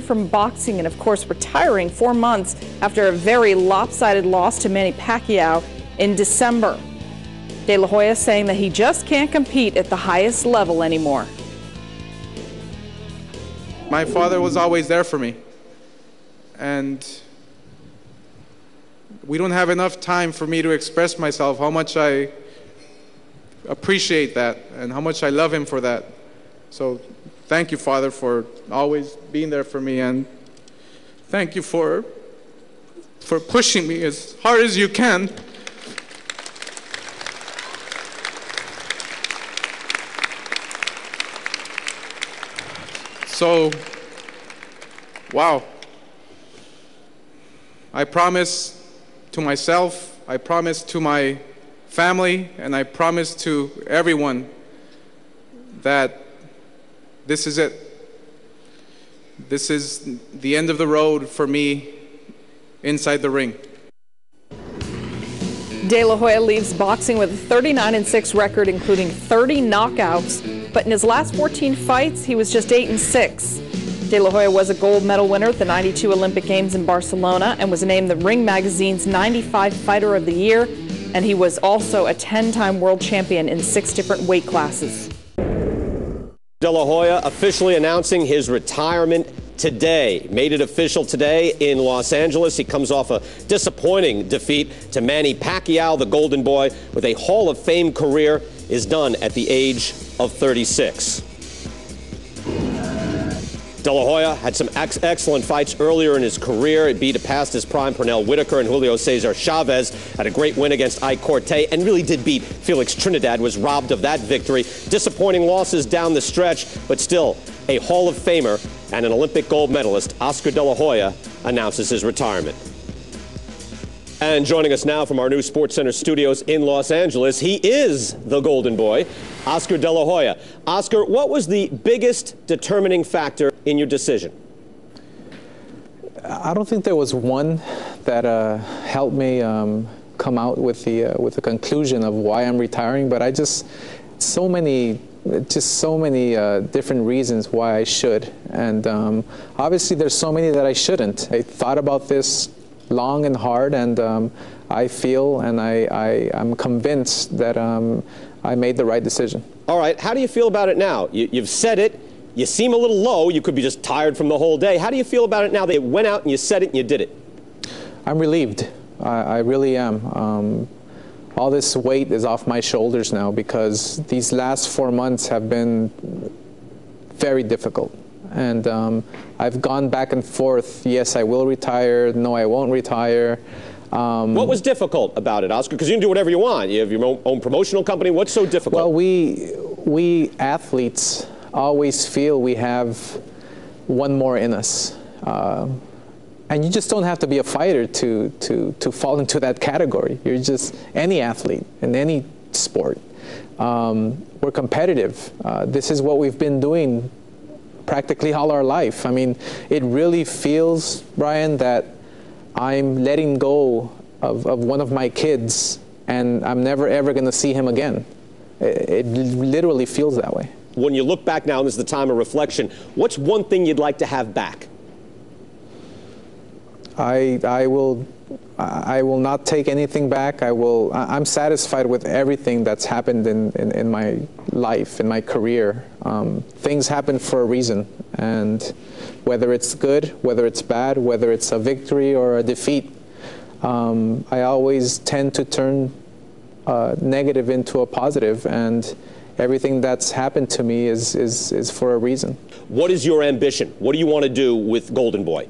from boxing and, of course, retiring 4 months after a very lopsided loss to Manny Pacquiao in December. De La Hoya saying that he just can't compete at the highest level anymore. My father was always there for me, and we don't have enough time for me to express myself how much I appreciate that and how much I love him for that. So thank you, Father, for always being there for me, and thank you for pushing me as hard as you can. So, wow. I promise to myself, I promise to my family, and I promise to everyone that this is it. This is the end of the road for me inside the ring. De La Hoya leaves boxing with a 39-6 record, including 30 knockouts, but in his last 14 fights, he was just 8-6. De La Hoya was a gold medal winner at the '92 Olympic Games in Barcelona and was named the Ring Magazine's 95 Fighter of the Year, and he was also a 10-time world champion in 6 different weight classes. De La Hoya officially announcing his retirement today. Made it official today in Los Angeles. He comes off a disappointing defeat to Manny Pacquiao, the Golden Boy, with a Hall of Fame career, is done at the age of 36. De La Hoya had some excellent fights earlier in his career. He beat past his prime Pernell Whitaker and Julio Cesar Chavez. Had a great win against Ike Quartey and really did beat Felix Trinidad, was robbed of that victory. Disappointing losses down the stretch, but still a Hall of Famer and an Olympic gold medalist. Oscar De La Hoya announces his retirement. And joining us now from our new SportsCenter studios in Los Angeles, he is the Golden Boy, Oscar De La Hoya. Oscar, what was the biggest determining factor in your decision? I don't think there was one that helped me come out with the conclusion of why I'm retiring, but so many different reasons why I should, and obviously there's so many that I shouldn't. I thought about this long and hard, and I feel and I'm convinced that I made the right decision. All right, how do you feel about it now? You've said it. You seem a little low. You could be just tired from the whole day. How do you feel about it now that you went out and you said it and you did it? I'm relieved. I really am. All this weight is off my shoulders now because these last 4 months have been very difficult. And I've gone back and forth. Yes, I will retire. No, I won't retire. What was difficult about it, Oscar? Because you can do whatever you want. You have your own promotional company. What's so difficult? Well, we athletes always feel we have one more in us. And you just don't have to be a fighter to fall into that category. You're just any athlete in any sport. We're competitive. This is what we've been doing practically all our life. I mean, it really feels, Brian, that I'm letting go of one of my kids and I'm never ever going to see him again. It literally feels that way. When you look back now, and this is the time of reflection, what's one thing you'd like to have back? I will not take anything back. I'm satisfied with everything that's happened in my life, in my career. Things happen for a reason, and whether it's good, whether it's bad, whether it's a victory or a defeat, I always tend to turn negative into a positive, and everything that's happened to me is for a reason. What is your ambition? What do you want to do with Golden Boy?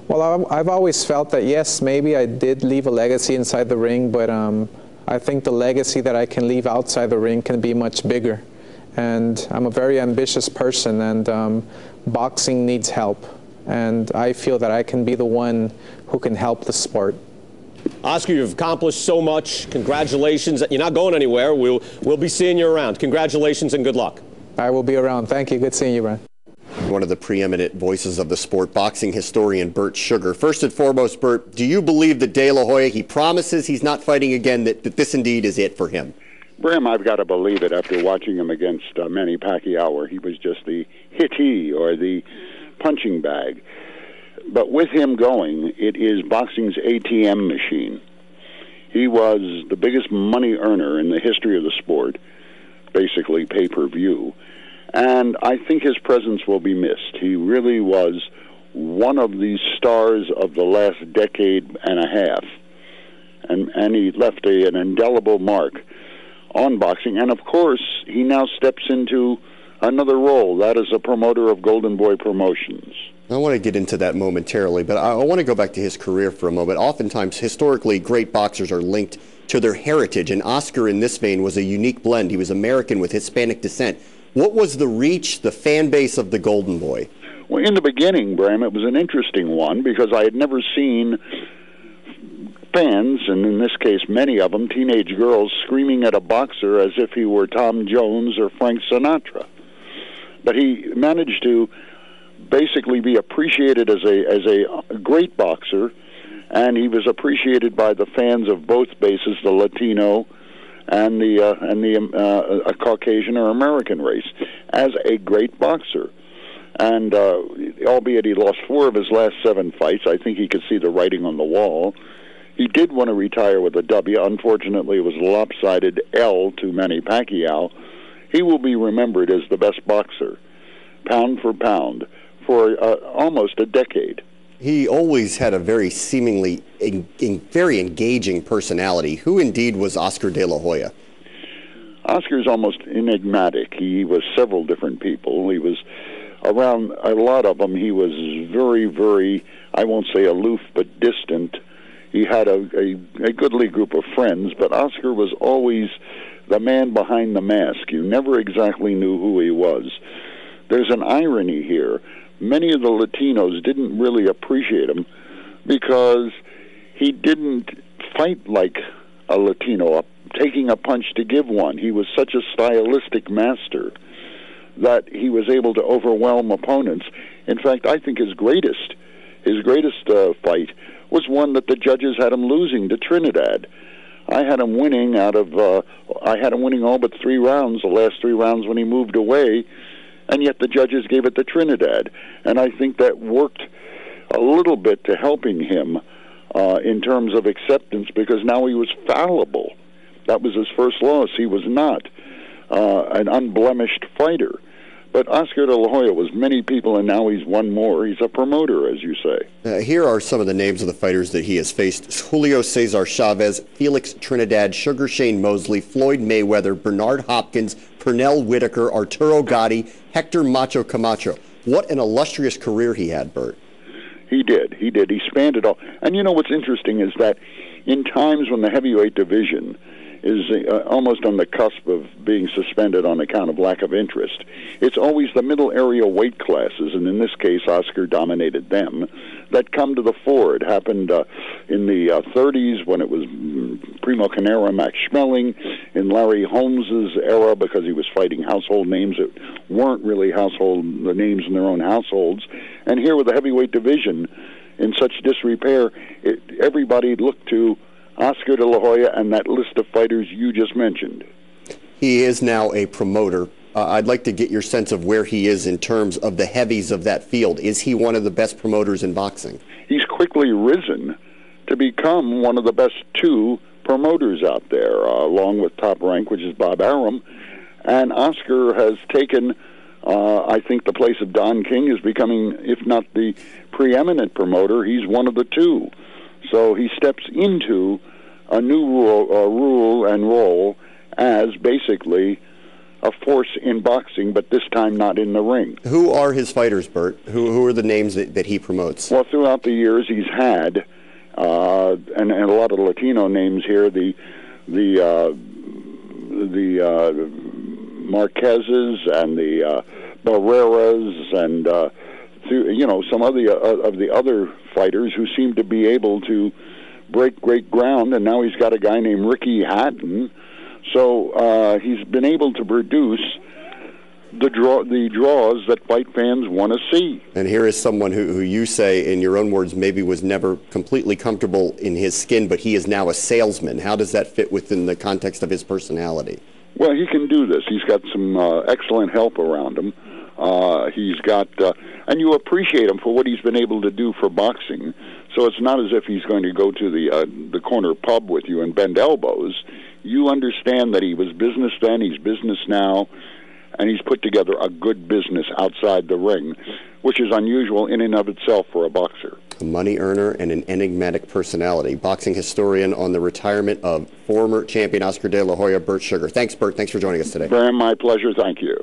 Well, I've always felt that, yes, maybe I did leave a legacy inside the ring, but I think the legacy that I can leave outside the ring can be much bigger. And I'm a very ambitious person, and boxing needs help. And I feel that I can be the one who can help the sport. Oscar, you've accomplished so much. Congratulations. You're not going anywhere. We'll be seeing you around. Congratulations and good luck. I will be around. Thank you. Good seeing you, Brian. One of the preeminent voices of the sport, boxing historian Bert Sugar. First and foremost, Bert, do you believe that De La Hoya, he promises he's not fighting again, that this indeed is it for him? For him, I've got to believe it after watching him against Manny Pacquiao, where he was just the hittee or the punching bag. But with him going, it is boxing's ATM machine. He was the biggest money earner in the history of the sport, basically pay-per-view. And I think his presence will be missed. He really was one of the stars of the last decade and a half. And he left an indelible mark on boxing. And, of course, he now steps into another role. That is a promoter of Golden Boy Promotions. I want to get into that momentarily, but I want to go back to his career for a moment. Oftentimes, historically, great boxers are linked to their heritage, and Oscar, in this vein, was a unique blend. He was American with Hispanic descent. What was the reach, the fan base of the Golden Boy? Well, in the beginning, Bram, it was an interesting one because I had never seen fans, and in this case many of them, teenage girls, screaming at a boxer as if he were Tom Jones or Frank Sinatra. But he managed to basically be appreciated as a great boxer, and he was appreciated by the fans of both bases, the Latino and the Caucasian or American race, as a great boxer. And albeit he lost 4 of his last 7 fights, I think he could see the writing on the wall. He did want to retire with a W. Unfortunately, it was a lopsided L to Manny Pacquiao. He will be remembered as the best boxer, pound for pound, for almost a decade. He always had a very seemingly very engaging personality. Who indeed was Oscar De La Hoya? Oscar's almost enigmatic. He was several different people. He was around a lot of them. He was very, very, I won't say aloof, but distant. He had a goodly group of friends, but Oscar was always the man behind the mask. You never exactly knew who he was. There's an irony here. Many of the Latinos didn't really appreciate him because he didn't fight like a Latino, taking a punch to give one. He was such a stylistic master that he was able to overwhelm opponents. In fact, I think his greatest fight was one that the judges had him losing to Trinidad. I had him winning all but 3 rounds, the last 3 rounds when he moved away, and yet the judges gave it to Trinidad. And I think that worked a little bit to helping him in terms of acceptance, because now he was fallible. That was his first loss. He was not an unblemished fighter. But Oscar De La Hoya was many people, and now he's one more. He's a promoter, as you say. Here are some of the names of the fighters that he has faced: Julio Cesar Chavez, Felix Trinidad, Sugar Shane Mosley, Floyd Mayweather, Bernard Hopkins, Pernell Whitaker, Arturo Gatti, Hector Macho Camacho. What an illustrious career he had, Bert. He did. He spanned it all. And you know what's interesting is that in times when the heavyweight division is almost on the cusp of being suspended on account of lack of interest, it's always the middle area weight classes, and in this case Oscar dominated them, that come to the fore. It happened in the 30s when it was Primo Carnera, Max Schmeling, in Larry Holmes's era, because he was fighting household names that weren't really household names in their own households. And here with the heavyweight division in such disrepair, everybody looked to Oscar De La Hoya and that list of fighters you just mentioned. He is now a promoter. I'd like to get your sense of where he is in terms of the heavies of that field. Is he one of the best promoters in boxing? He's quickly risen to become one of the best 2 promoters out there, along with Top Rank, which is Bob Arum. And Oscar has taken, I think, the place of Don King, is becoming, if not the preeminent promoter, he's one of the 2. So he steps into a new rule and role as basically a force in boxing, but this time not in the ring. Who are his fighters, Bert? Who are the names that he promotes? Well, throughout the years he's had, and a lot of Latino names here, the Marquezes and the Barreras and some of the other fighters who seem to be able to break great ground, and now he's got a guy named Ricky Hatton. So he's been able to produce the draws that fight fans want to see. And here is someone who you say, in your own words, maybe was never completely comfortable in his skin, but he is now a salesman. How does that fit within the context of his personality? Well, he can do this. He's got some excellent help around him. He's got and you appreciate him for what he's been able to do for boxing. So it's not as if he's going to go to the corner pub with you and bend elbows. You understand that he was business then, he's business now, and he's put together a good business outside the ring, which is unusual in and of itself for a boxer. A money earner and an enigmatic personality. Boxing historian on the retirement of former champion Oscar De La Hoya, Bert Sugar. Thanks, Bert. Thanks for joining us today. Very my pleasure. Thank you.